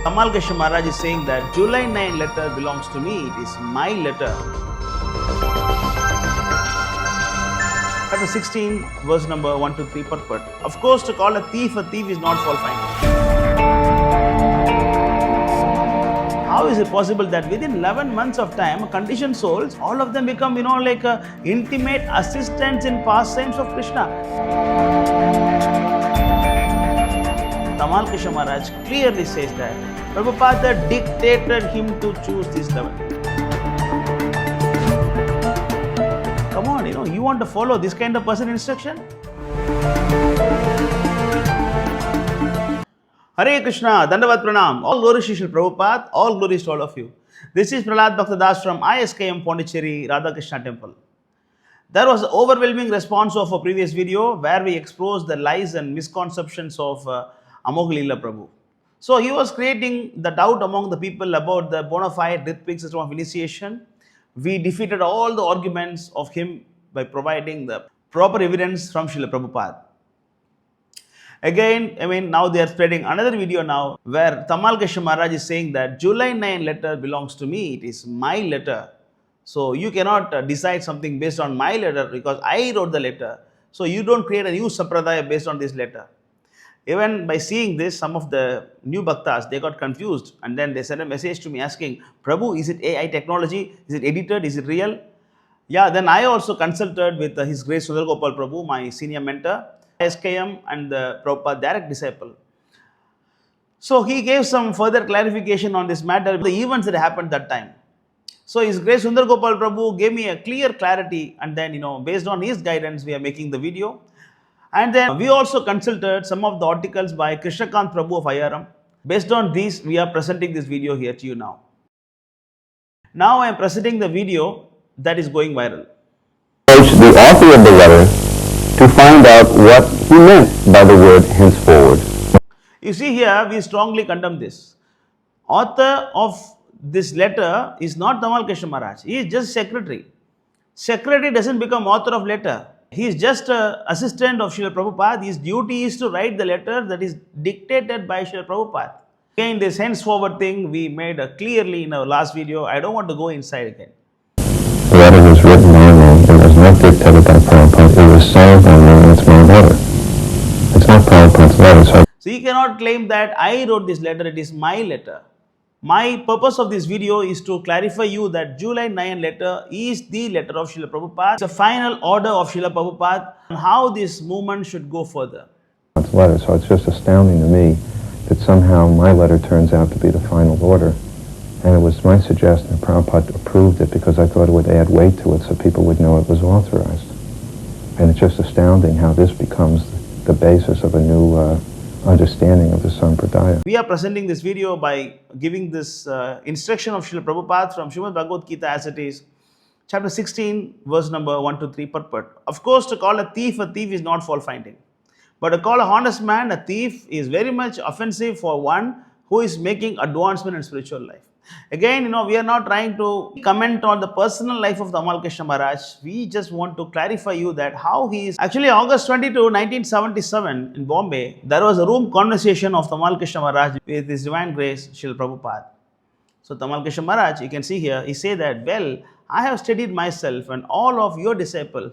Tamal Krishna Maharaj is saying that July 9 letter belongs to me, it is my letter. Chapter 16, verse number 1 to 3, purport. Of course, to call a thief is not fault finding. How is it possible that within 11 months of time, conditioned souls, all of them become, like intimate assistants in pastimes of Krishna? Tamal Krishna Maharaj clearly says that Prabhupada dictated him to choose this level. Come on, you want to follow this kind of person instruction? Hare Krishna, Dandavat Pranam. All glories to Srila Prabhupada, all glories to all of you. This is Prahlāda Bhakta Das from ISKCON Pondicherry, Radha Krishna Temple. There was an overwhelming response of a previous video where we exposed the lies and misconceptions of Srila Prabhu. So he was creating the doubt among the people about the bona fide Rethinking system of initiation. We defeated all the arguments of him by providing the proper evidence from Srila Prabhupada. Again, now they are spreading another video now where Tamal Kṛṣṇa Mahārāja is saying that July 9 letter belongs to me, it is my letter. So you cannot decide something based on my letter because I wrote the letter. So you don't create a new sampradaya based on this letter. Even by seeing this, some of the new bhaktas, they got confused and then they sent a message to me asking, Prabhu, is it AI technology? Is it edited? Is it real? Yeah, then I also consulted with His Grace Sundar Gopal Prabhu, my senior mentor, SKM and the Prabhupada direct disciple. So he gave some further clarification on this matter, the events that happened that time. So His Grace Sundar Gopal Prabhu gave me a clear clarity and then, based on his guidance, we are making the video. And then we also consulted some of the articles by Krishnakant Prabhu of IRM. Based on these, we are presenting this video here to you now. Now I am presenting the video that is going viral. The author of the letter to find out what he meant by the word henceforward. You see here, we strongly condemn this. Author of this letter is not Tamal Kṛṣṇa Maharāja. He is just secretary. Secretary doesn't become author of letter. He is just an assistant of Srila Prabhupada. His duty is to write the letter that is dictated by Srila Prabhupada. Again, this henceforward thing we made clearly in our last video. I don't want to go inside again. The letter was written by me. It was not dictated by Prabhupada. It was signed by me. It's my letter. It's not Prabhupada's letter. So you cannot claim that I wrote this letter. It is my letter. My purpose of this video is to clarify you that July 9 letter is the letter of Srila Prabhupada. It's a final order of Srila Prabhupada on how this movement should go further. Letter, so it's just astounding to me that somehow my letter turns out to be the final order. And it was my suggestion that Prabhupada approved it because I thought it would add weight to it so people would know it was authorized. And it's just astounding how this becomes the basis of a new understanding of the Sampradaya. We are presenting this video by giving this instruction of Srila Prabhupada from Srimad Bhagavad Gita as it is, chapter 16, verse number 1 to 3, purport. Of course, to call a thief is not fault finding. But to call a honest man a thief is very much offensive for one who is making advancement in spiritual life. Again, we are not trying to comment on the personal life of Tamal Kṛṣṇa Maharaj. We just want to clarify you that how he is. Actually, August 22, 1977 in Bombay, there was a room conversation of Tamal Kṛṣṇa Maharaj with His Divine Grace, Srila Prabhupada. So Tamal Kṛṣṇa Maharaj, you can see here, he said that, well, I have studied myself and all of your disciples,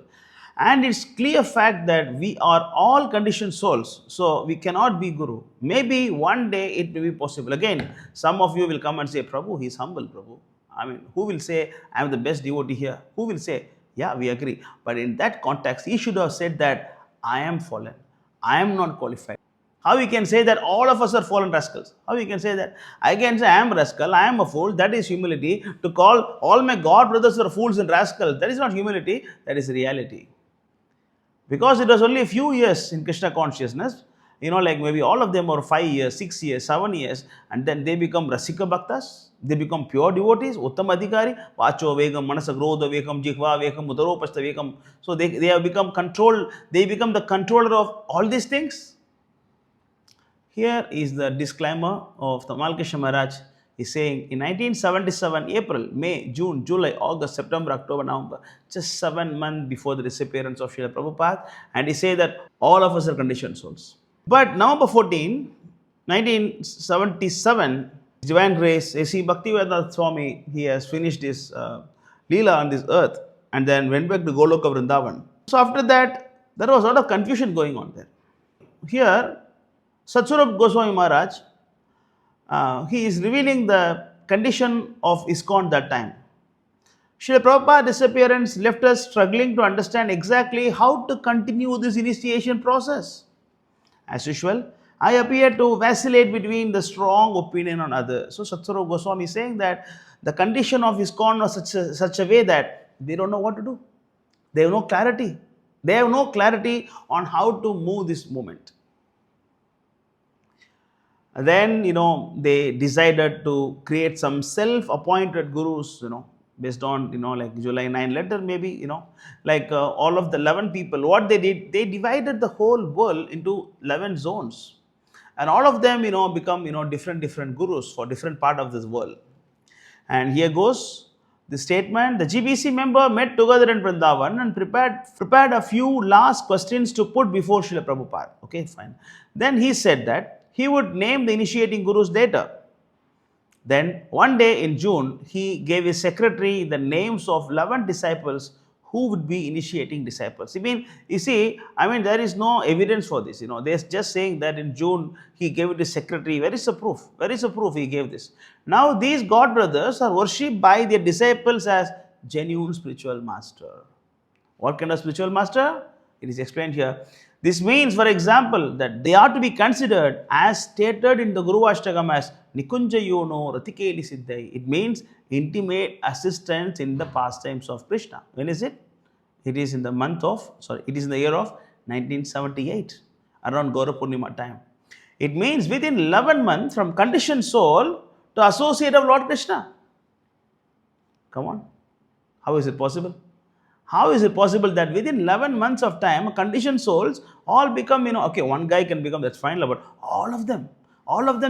and it's clear fact that we are all conditioned souls, so we cannot be Guru. Maybe one day it may be possible. Again, some of you will come and say, Prabhu, he is humble, Prabhu. Who will say, I am the best devotee here? Who will say, yeah, we agree. But in that context, he should have said that, I am fallen. I am not qualified. How you can say that all of us are fallen rascals? How you can say that? I can say, I am a rascal, I am a fool. That is humility. To call all my God brothers are fools and rascals, that is not humility, that is reality. Because it was only a few years in Krishna consciousness, like maybe all of them are 5 years, 6 years, 7 years, and then they become Rasika Bhaktas, they become pure devotees, Uttam Adhikari, Vacho Vegam, Manasa Grodha Vekam, Jihva Vekam, Udaropasta Vekam. So they have become controlled, they become the controller of all these things. Here is the disclaimer of Tamal Kṛṣṇa Maharaj. He's saying in 1977, April, May, June, July, August, September, October, November, just 7 months before the disappearance of Srila Prabhupada, and he said that all of us are conditioned souls. But November 14, 1977, Divine grace, A.C. Bhaktivedanta Swami, he has finished his Leela on this earth and then went back to Goloka Vrindavan. So after that, there was a lot of confusion going on there. Here, Satsvarup Goswami Maharaj, he is revealing the condition of ISKCON that time. Srila Prabhupada's disappearance left us struggling to understand exactly how to continue this initiation process. As usual, I appear to vacillate between the strong opinion on others. So Satsvarup Goswami is saying that the condition of ISKCON was such a way that they don't know what to do. They have no clarity. They have no clarity on how to move this movement. Then, they decided to create some self-appointed gurus, based on, like July 9 letter maybe, all of the 11 people. What they did, they divided the whole world into 11 zones. And all of them, become, different gurus for different part of this world. And here goes the statement. The GBC member met together in Vrindavan and prepared a few last questions to put before Srila Prabhupada. Okay, fine. Then he said that he would name the initiating gurus later. Then one day in June, he gave his secretary the names of 11 disciples who would be initiating disciples. There is no evidence for this. They're just saying that in June he gave it to his secretary. Where is the proof? Where is the proof he gave this? Now these God brothers are worshipped by their disciples as genuine spiritual master. What kind of spiritual master? It is explained here. This means, for example, that they are to be considered as stated in the Guru Ashtakam as Nikunjayono Ratikeli Siddhai. It means intimate assistance in the pastimes of Krishna. When is it? It is in the year of 1978, around Gaura Purnima time. It means within 11 months from conditioned soul to associate of Lord Krishna. Come on. How is it possible? How is it possible that within 11 months of time, conditioned souls all become, one guy can become, that's fine, but all of them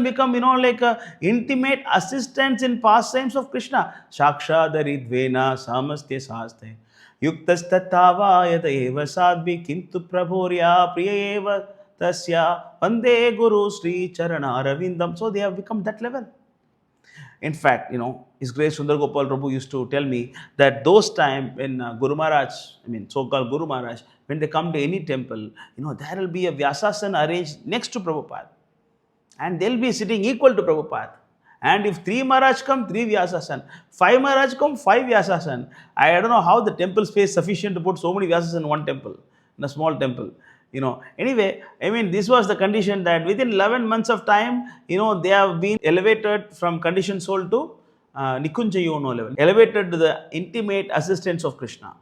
become, intimate assistants in pastimes of Krishna. Shakshadaridvena samastya saste yuktastatavayata eva sadvi kintu prabhurya priya eva tasya vande guru sri charana ravindam. So they have become that level. In fact, His Grace Sundar Gopal Prabhu used to tell me that those time when Guru Maharaj, so-called Guru Maharaj, when they come to any temple, there will be a Vyasasana arranged next to Prabhupada. And they'll be sitting equal to Prabhupada. And if 3 Maharaj come, 3 Vyasasana. 5 Maharaj come, 5 Vyasasana. I don't know how the temple space is sufficient to put so many Vyasasana in one temple, in a small temple. Anyway, this was the condition that within 11 months of time, they have been elevated from conditioned soul to Nikunjayono level, elevated to the intimate assistance of Krishna.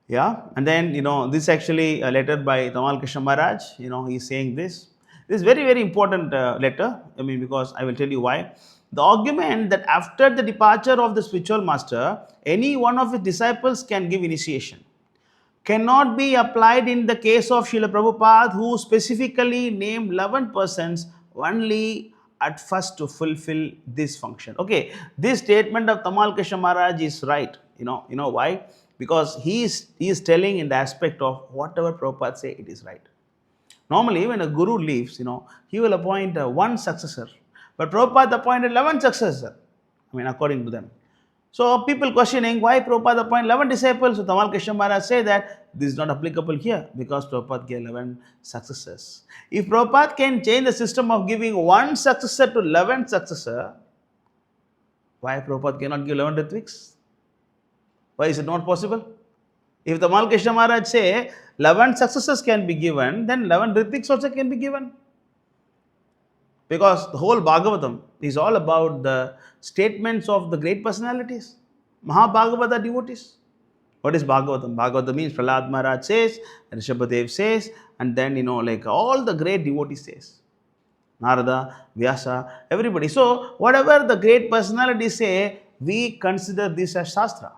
Yeah, and then, this is actually a letter by Tamal Krishna Maharaj, he's saying this. This is very, very important letter, because I will tell you why. The argument that after the departure of the spiritual master, any one of his disciples can give initiation cannot be applied in the case of Srila Prabhupada, who specifically named 11 persons only at first to fulfill this function. Okay, this statement of Tamal Kṛṣṇa Maharaj is right. Why? Because he is telling in the aspect of whatever Prabhupada say, it is right. Normally, when a guru leaves, he will appoint one successor. But Prabhupada appointed 11 successors, according to them. So people questioning why Prabhupada appointed 11 disciples. So Tamal Kṛṣṇa Maharaj say that this is not applicable here because Prabhupada gave 11 successors. If Prabhupada can change the system of giving one successor to 11 successor, why Prabhupada cannot give 11 Ritviks? Why is it not possible? If Tamal Kṛṣṇa Maharaj say 11 successors can be given, then 11 Ritviks also can be given. Because the whole Bhagavatam is all about the statements of the great personalities, Mahabhagavata devotees. What is Bhagavatam? Bhagavatam means Prahlāda Maharaj says, Rishabhadev says, and then, all the great devotees says. Narada, Vyasa, everybody. So, whatever the great personalities say, we consider this as Shastra.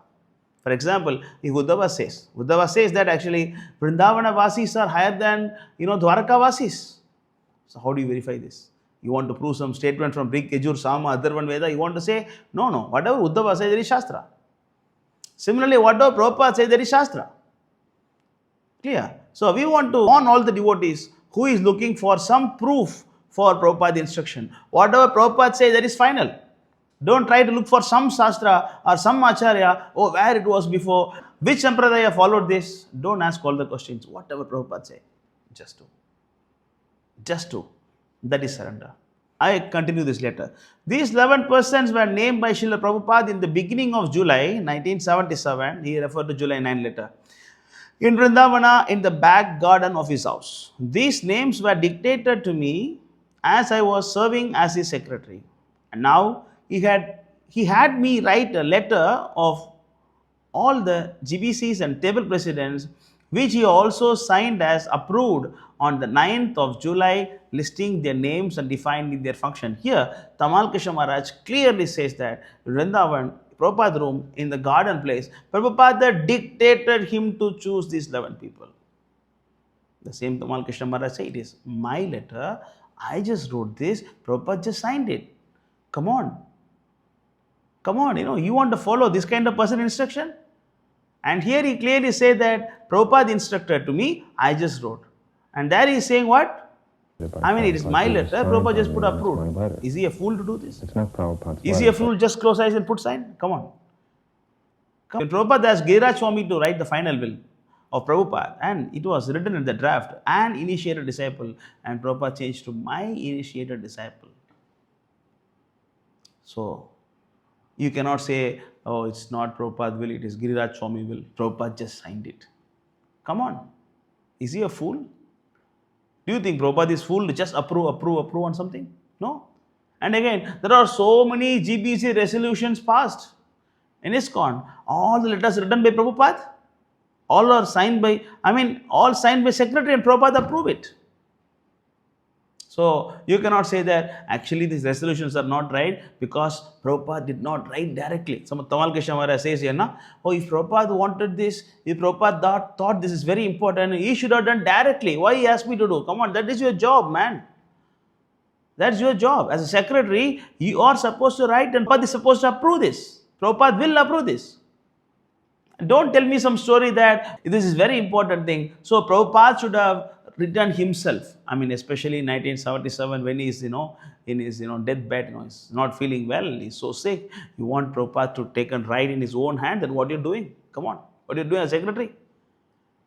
For example, if Uddhava says that actually Vrindavana Vasis are higher than, Dwaraka Vasis. So, how do you verify this? You want to prove some statement from Rig, Yajur, Sama, Atharvana Veda, you want to say, no, whatever Uddhava says, there is Shastra. Similarly, whatever Prabhupada says, there is Shastra. Clear? So, we want to warn all the devotees who is looking for some proof for Prabhupada's instruction. Whatever Prabhupada says, that is final. Don't try to look for some Shastra or some Acharya, oh, where it was before, which Sampradaya followed this. Don't ask all the questions. Whatever Prabhupada said, just do. Just do. That is surrender. I continue this letter. These 11 persons were named by Srila Prabhupada in the beginning of July 1977. He referred to July 9 letter. In Vrindavana, in the back garden of his house. These names were dictated to me as I was serving as his secretary. And now he had me write a letter of all the GBCs and table presidents, which he also signed as approved on the 9th of July, listing their names and defining their function. Here, Tamal Krishna Maharaj clearly says that Vrindavan, Prabhupada room in the garden place, Prabhupada dictated him to choose these 11 people. The same Tamal Krishna Maharaj said, it is my letter, I just wrote this, Prabhupada just signed it. Come on. Come on, you want to follow this kind of person instruction? And here he clearly said that Prabhupada instructed to me, I just wrote. And there he is saying what? I mean, it is my letter, Prabhupada just put approved. Is he a fool to do this? It's not Prabhupada's Is he a fool just close eyes and put sign? Come on. When Prabhupada asked Giriraj Swami to write the final will of Prabhupada, and it was written in the draft, an initiated disciple, and Prabhupada changed to my initiated disciple. So, you cannot say, oh, it's not Prabhupada will, it is Giriraj Swami will. Prabhupada just signed it. Come on. Is he a fool? Do you think Prabhupada is fool to just approve on something? No. And again, there are so many GBC resolutions passed in ISKCON. All the letters written by Prabhupada, all are signed by, all signed by secretary, and Prabhupada approve it. So, you cannot say that actually these resolutions are not right because Prabhupada did not write directly. Some Tamal Krishna Maharaj says here, if Prabhupada wanted this, if Prabhupada thought this is very important, he should have done directly. Why he asked me to do? Come on, that is your job, man. That's your job. As a secretary, you are supposed to write and Prabhupada is supposed to approve this. Prabhupada will approve this. Don't tell me some story that this is very important thing. So, Prabhupada should have written himself. Especially in 1977 when he is, in his, deathbed, he's not feeling well, he's so sick. You want Prabhupada to take and write in his own hand, then what are you doing? Come on. What are you doing as secretary?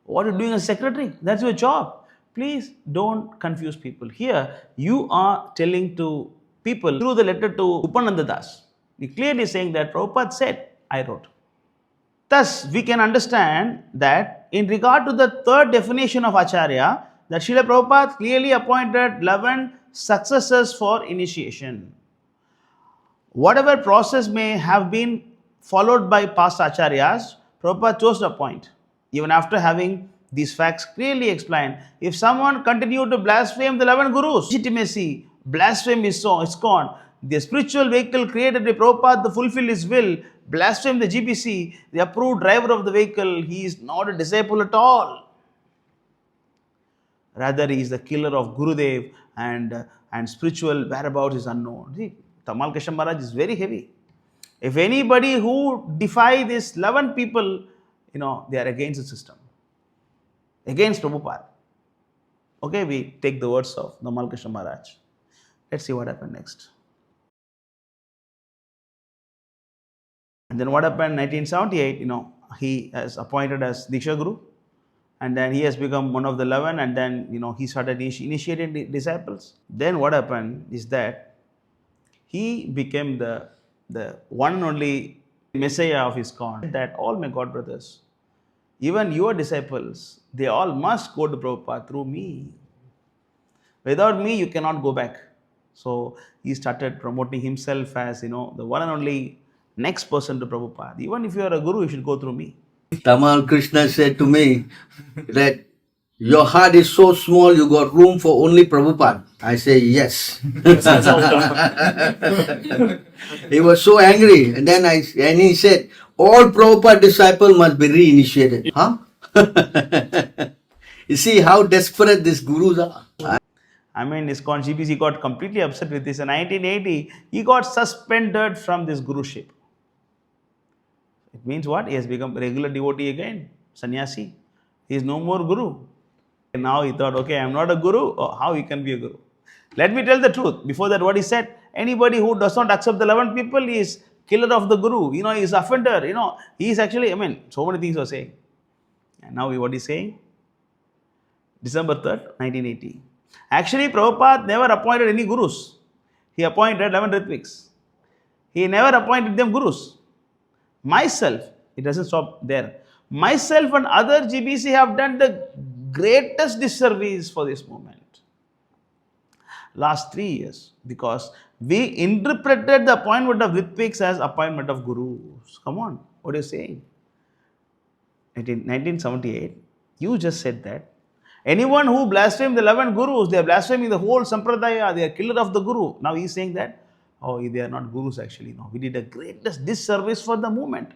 What are you doing as secretary? That's your job. Please don't confuse people. Here, you are telling to people through the letter to Upananda Das. He clearly saying that Prabhupada said, I wrote. Thus, we can understand that in regard to the third definition of Acharya, that Srila Prabhupada clearly appointed 11 successors for initiation. Whatever process may have been followed by past Acharyas, Prabhupada chose to appoint. Even after having these facts clearly explained, if someone continued to blaspheme the 11 gurus, legitimacy, blaspheme ISKCON, the spiritual vehicle created by Prabhupada to fulfill his will, blaspheme the GBC, the approved driver of the vehicle, he is not a disciple at all. Rather, he is the killer of Gurudev and spiritual whereabouts is unknown. See, Tamal Krishna Maharaj is very heavy. If anybody who defy these 11 people, they are against the system. Against Prabhupada. Okay, we take the words of Tamal Krishna Maharaj. Let's see what happened next. And then what happened in 1978, he is appointed as Diksha Guru. And then he has become one of the 11, and then, he started initiating disciples. Then what happened is that he became the one and only Messiah of ISKCON. That all my God brothers, even your disciples, they all must go to Prabhupada through me. Without me, you cannot go back. So he started promoting himself as, the one and only next person to Prabhupada. Even if you are a guru, you should go through me. Tamal Krishna said to me that your heart is so small, you got room for only Prabhupada. I say yes. He was so angry, and then he said, all Prabhupada disciples must be reinitiated. Huh? You see how desperate these gurus are. ISKCON GBC got completely upset with this. In 1980, he got suspended from this guruship. It means what? He has become a regular devotee again, sannyasi. He is no more guru. And now he thought, okay, I am not a guru. Oh, how he can be a guru? Let me tell the truth. Before that, what he said, anybody who does not accept the 11 people is killer of the Guru. He is offender. He is actually, so many things he was saying. And now what he's saying? December 3rd, 1980. Actually, Prabhupada never appointed any gurus. He appointed 11 Ritviks. He never appointed them gurus. Myself, it doesn't stop there. Myself and other GBC have done the greatest disservice for this movement. Last 3 years, because we interpreted the appointment of Ritviks as appointment of gurus. Come on, what are you saying? In 1978, you just said that anyone who blasphemes the 11 gurus, they are blaspheming the whole sampradaya, they are killer of the guru. Now he is saying that, they are not gurus actually. No, we did the greatest disservice for the movement.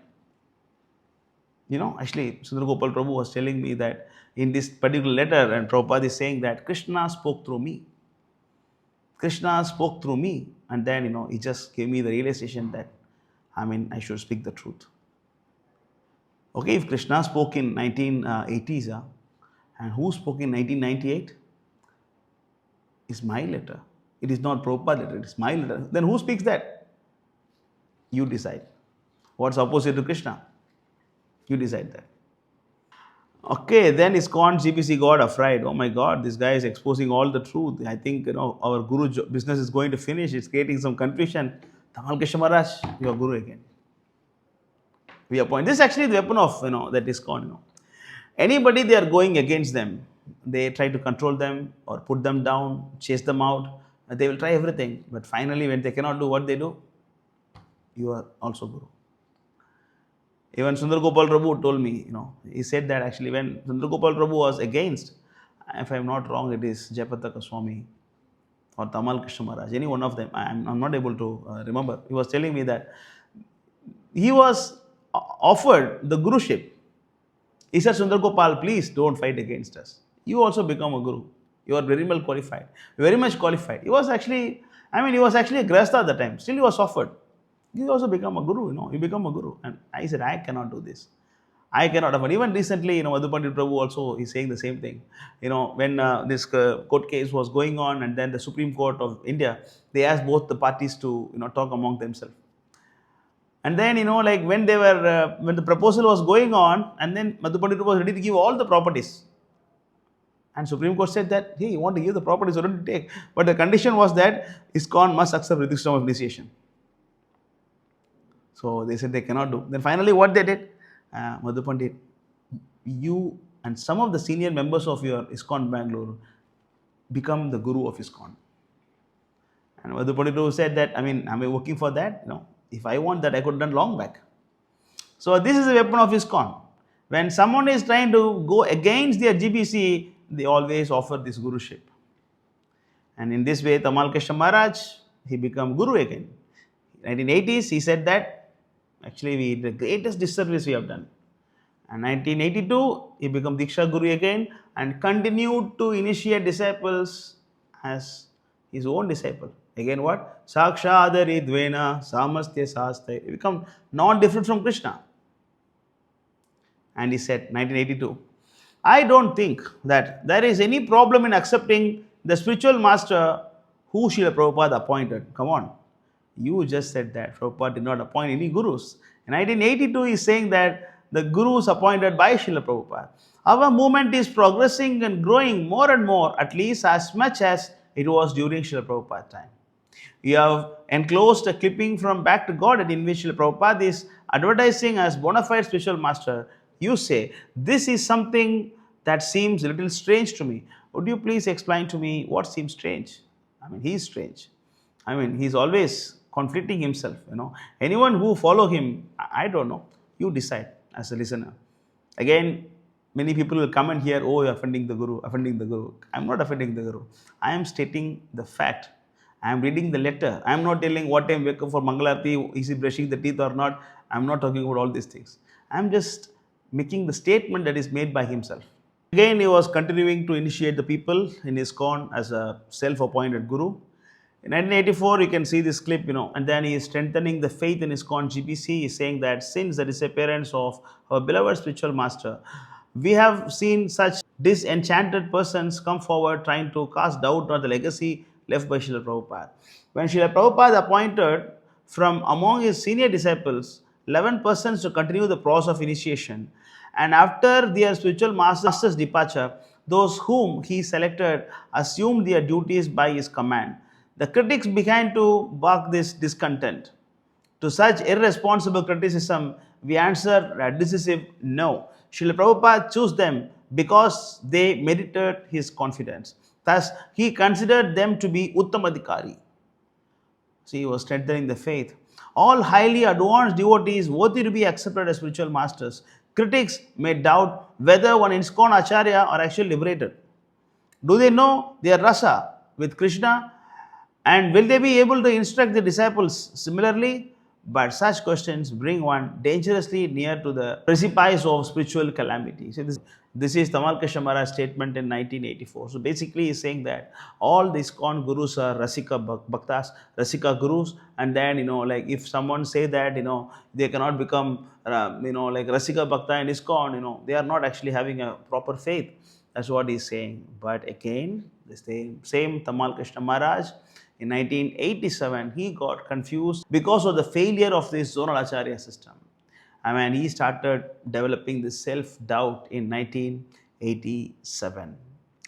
Actually, Sundar Gopal Prabhu was telling me that in this particular letter, and Prabhupada is saying that Krishna spoke through me. Krishna spoke through me, and then, he just gave me the realization that, I should speak the truth. Okay, if Krishna spoke in 1980s, and who spoke in 1998? It's my letter. It is not Prabhupada letter, it is my letter. Then who speaks that? You decide. What's opposite to Krishna? You decide that. Okay, then ISKCON GBC got afraid. Oh my God, this guy is exposing all the truth. I think, our Guru business is going to finish. It's creating some confusion. Tamāla Kṛṣṇa Maharaj, you are Guru again. We appoint. This is actually the weapon of, that ISKCON, Anybody they are going against them, they try to control them or put them down, chase them out. They will try everything. But finally, when they cannot do what they do, you are also Guru. Even Sundar Gopal Prabhu told me, he said that actually when Sundar Gopal Prabhu was against, if I am not wrong, it is Jayapataka Goswami or Tamal Krishna Maharaj, any one of them. I'm not able to remember. He was telling me that he was offered the Guruship. He said, Sundar Gopal, please don't fight against us. You also become a Guru. You are very well qualified, very much qualified. He was actually, he was actually a Grahastha at the time. Still he was offered. You also become a Guru, you become a Guru. And I said, I cannot do this. I cannot afford. Even recently, Madhu Pandit Prabhu also is saying the same thing. When this court case was going on, and then the Supreme Court of India, they asked both the parties to, talk among themselves. And then, when they were, when the proposal was going on, and then Madhu Pandit was ready to give all the properties. And Supreme Court said that, hey, you want to give the properties, you don't take. But the condition was that ISKCON must accept Diksha of initiation. So they said they cannot do. Then finally what they did, Madhu Pandit, you and some of the senior members of your ISKCON Bangalore become the Guru of ISKCON. And Madhu Pandit said that, am I working for that? If I want that, I could have done long back. So this is a weapon of ISKCON. When someone is trying to go against their GBC, they always offer this Guruship. And in this way, Tamāla Kṛṣṇa Maharaj, he became Guru again. In 1980s, he said that, actually, we the greatest disservice we have done. And 1982, he became Diksha Guru again and continued to initiate disciples as his own disciple. Again what? Sakshādari Dvena Samastya Sāstai. He become not different from Krishna. And he said, 1982, I don't think that there is any problem in accepting the spiritual master who Srila Prabhupada appointed. Come on. You just said that Prabhupada did not appoint any gurus. In 1982, he is saying that the gurus appointed by Srila Prabhupada. Our movement is progressing and growing more and more, at least as much as it was during Srila Prabhupada's time. We have enclosed a clipping from Back to God in which Srila Prabhupada is advertising as bona fide spiritual master. You say, this is something that seems a little strange to me. Would you please explain to me what seems strange? He is strange. He's always conflicting himself, Anyone who follow him, I don't know. You decide as a listener. Again, many people will come and hear, oh, you're offending the Guru, offending the Guru. I'm not offending the Guru. I am stating the fact. I am reading the letter. I am not telling what time wake up for Mangalarti, is he brushing the teeth or not. I am not talking about all these things. I am just making the statement that is made by himself. Again, he was continuing to initiate the people in ISKCON as a self-appointed Guru. In 1984, you can see this clip, and then he is strengthening the faith in ISKCON GBC. He is saying that since the disappearance of our beloved spiritual master, we have seen such disenchanted persons come forward trying to cast doubt on the legacy left by Srila Prabhupada. When Srila Prabhupada appointed from among his senior disciples 11 persons to continue the process of initiation, and after their spiritual master's departure, those whom he selected assumed their duties by his command. The critics began to bark this discontent. To such irresponsible criticism, we answer a decisive no. Srila Prabhupada chose them because they merited his confidence. Thus, he considered them to be Uttamadhikari. So he was strengthening the faith. All highly advanced devotees worthy to be accepted as spiritual masters. Critics may doubt whether one ISKCON Acharya are actually liberated. Do they know their rasa with Krishna? And will they be able to instruct the disciples similarly? But such questions bring one dangerously near to the precipice of spiritual calamity. So this is Tamal Krishna Maharaj's statement in 1984. So basically he's saying that all these ISKCON gurus are Rasika Bhaktas, Rasika gurus, and then like if someone say that they cannot become like Rasika Bhakta and ISKCON, they are not actually having a proper faith. That's what he's saying. But again, the same Tamal Krishna Maharaj, in 1987, he got confused because of the failure of this zonal acharya system. He started developing this self-doubt in 1987.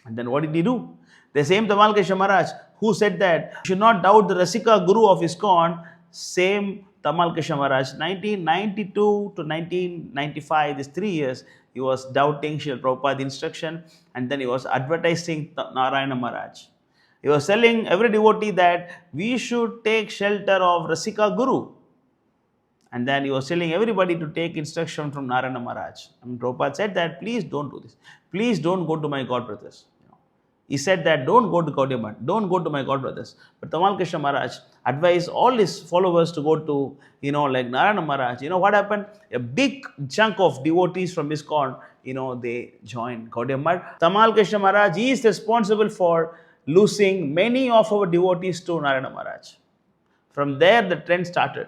And then what did he do? The same Tamal Krishna Maharaj who said that you should not doubt the Rasika Guru of ISKCON, same Tamal Krishna Maharaj, 1992 to 1995, these 3 years, he was doubting Srila Prabhupada's instruction, and then he was advertising Narayana Maharaj. He was telling every devotee that we should take shelter of Rasika Guru. And then he was telling everybody to take instruction from Narayana Maharaj. Prabhupada said that please don't do this. Please don't go to my god brothers. He said that don't go to Gaudiya Math, don't go to my god brothers. But Tamal Krishna Maharaj advised all his followers to go to, like Narayana Maharaj. What happened? A big chunk of devotees from ISKCON, they joined Gaudiya Math. Tamal Krishna Maharaj is responsible for losing many of our devotees to Narayana Maharaj. From there, the trend started.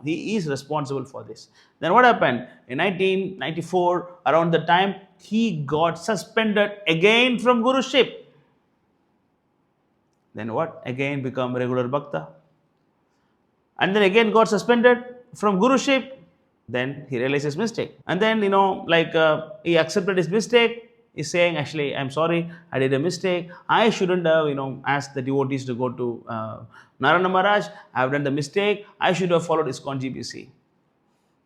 He is responsible for this. Then what happened? In 1994, around the time, he got suspended again from Guruship. Then what? Again become regular Bhakta. And then again got suspended from Guruship. Then he realized his mistake. And then, he accepted his mistake. He's saying, actually, I'm sorry, I did a mistake. I shouldn't have, asked the devotees to go to Narayana Maharaj. I have done the mistake. I should have followed ISKCON GBC.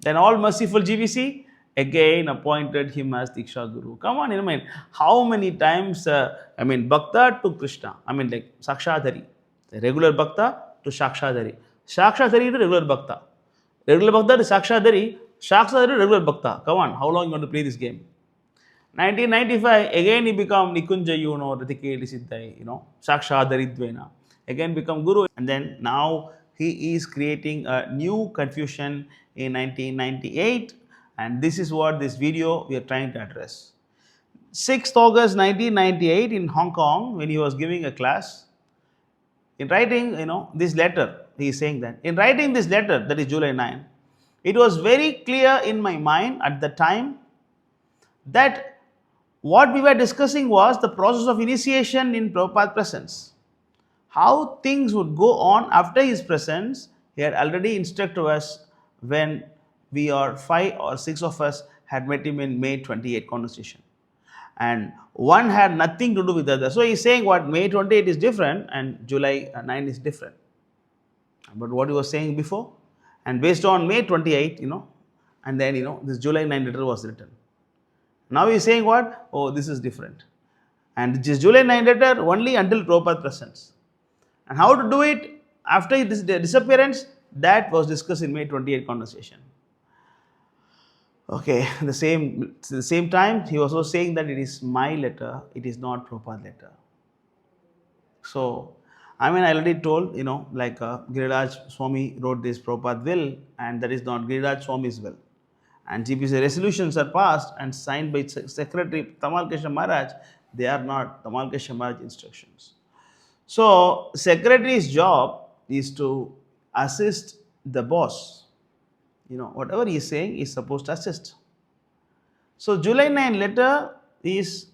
Then all merciful GBC again appointed him as Diksha Guru. Come on, how many times, Bhakta to Krishna, like Sakshadhari, the regular Bhakta to Sakshadhari, Sakshadhari to regular Bhakta, regular Bhakta to Sakshadhari, Sakshadhari to regular Bhakta. Come on, how long you want to play this game? 1995, again he become Nikunja Rathikeli Siddhai, Sakshadharidvena. Again become Guru. And then now he is creating a new confusion in 1998. And this is what this video we are trying to address. 6th August 1998 in Hong Kong, when he was giving a class, in writing, this letter, he is saying that. In writing this letter, that is July 9, it was very clear in my mind at the time that what we were discussing was the process of initiation in Prabhupada's presence. How things would go on after his presence, he had already instructed us when we are 5 or 6 of us had met him in May 28 conversation. And one had nothing to do with the other. So he's saying what May 28 is different and July 9 is different. But what he was saying before, and based on May 28, and then, this July 9 letter was written. Now he is saying what? Oh, this is different. And this July 9 letter only until Prabhupada's presence. And how to do it after this disappearance, that was discussed in May 28 conversation. Okay, at the same time, he was also saying that it is my letter, it is not Prabhupada's letter. So, I already told, Giriraj Swami wrote this Prabhupada will, and that is not Giriraj Swami's will. And GPC resolutions are passed and signed by Secretary Tamal Krishna Maharaj. They are not Tamal Krishna Maharaj instructions. So, Secretary's job is to assist the boss. Whatever he is saying, he is supposed to assist. So, July 9 letter is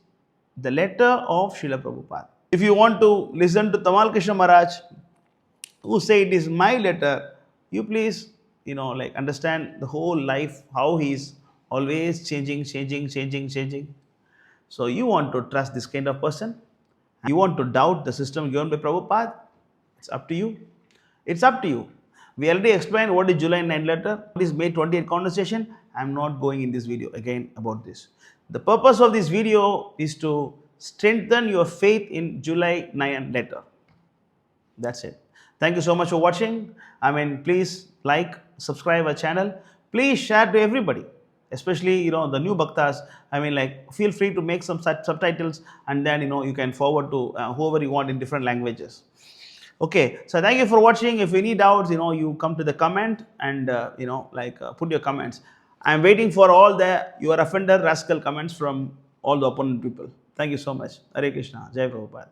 the letter of Srila Prabhupada. If you want to listen to Tamal Krishna Maharaj, who say it is my letter, you please, like understand the whole life, how he is always changing. So you want to trust this kind of person? You want to doubt the system given by Prabhupada? It's up to you. It's up to you. We already explained what is July 9 letter, what is May 28 conversation. I am not going in this video again about this. The purpose of this video is to strengthen your faith in July 9 letter. That's it. Thank you so much for watching. Please like, subscribe our channel. Please share to everybody, especially the new bhaktas. Feel free to make some subtitles, and then you can forward to whoever you want in different languages. Okay, so thank you for watching. If any doubts, you come to the comment and put your comments. I am waiting for all your offender rascal comments from all the opponent people. Thank you so much. Hare Krishna. Jai Prabhupada.